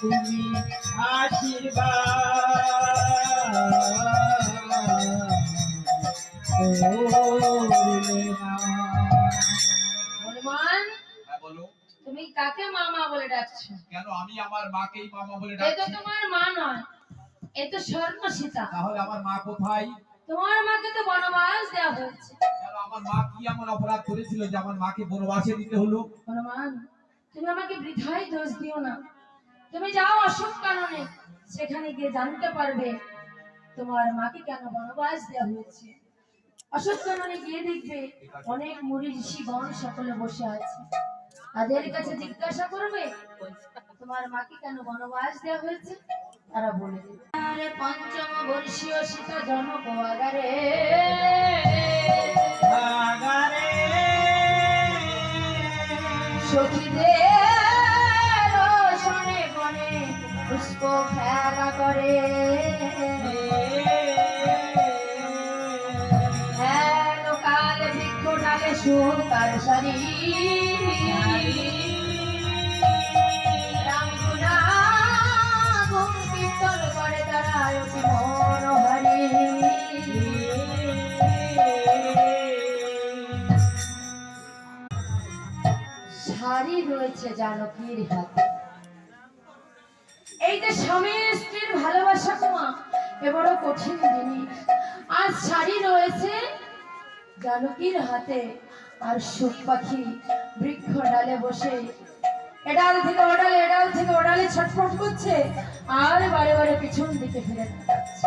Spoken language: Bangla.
তুমি আশীর্বাদ করলে না। হনুমান, হ্যাঁ বলো। তুমি কাকে মামা বলে ডাকছো? কেন আমি আমার মাকেই মামা বলে এ তো ডাকছি? তোমার মা নয়, এ তো স্বর্ণ সীতা। তাহলে আমার মা কোথায়? তোমার মাকে তো বনবাস দেওয়া হয়েছে। কেন আমার মা কি এমন অপরাধ করেছিল যে আমার মাকে বনবাসে দিতে হলো? হনুমান, তুমি আমাকে বৃথাই দোষ দিও না। তুমি যাও অশোক কাননে, সেখানে গিয়ে জানতে পারবে তোমার মাকে কেন বনবাস দেওয়া হয়েছে। অশোক কাননে গিয়ে দেখবে অনেক মুনি ঋষিগণ সকলে বসে আছে, তাদের কাছে জিজ্ঞাসা করবে তোমার মাকে কেন বনবাস দেওয়া হয়েছে, তারা বলে দেবে। আরে পঞ্চম বর্ষীয় সীতা জনক আগারে আগারে সখীদের শোনে বনে পুষ্প খেলা করে। কাল বৃক্ষ ডালে সুতার সারি রামগুনা গুণ কীর্তন করে তারা অতি মনোহারি। শাড়ি রয়েছে জানকীর হাতে। এই যে স্বামী স্ত্রীর ভালোবাসা তোমা এ বড় কঠিন জিনিস। আজ শাড়ি রয়েছে জানকীর হাতে, আর সুখ পাখি বৃক্ষ ডালে বসে এডাল থেকে ওডালে এডাল থেকে ওডালে ছটফট করছে, আর বারে বারে পিছন দিকে ফিরে তাকাচ্ছে।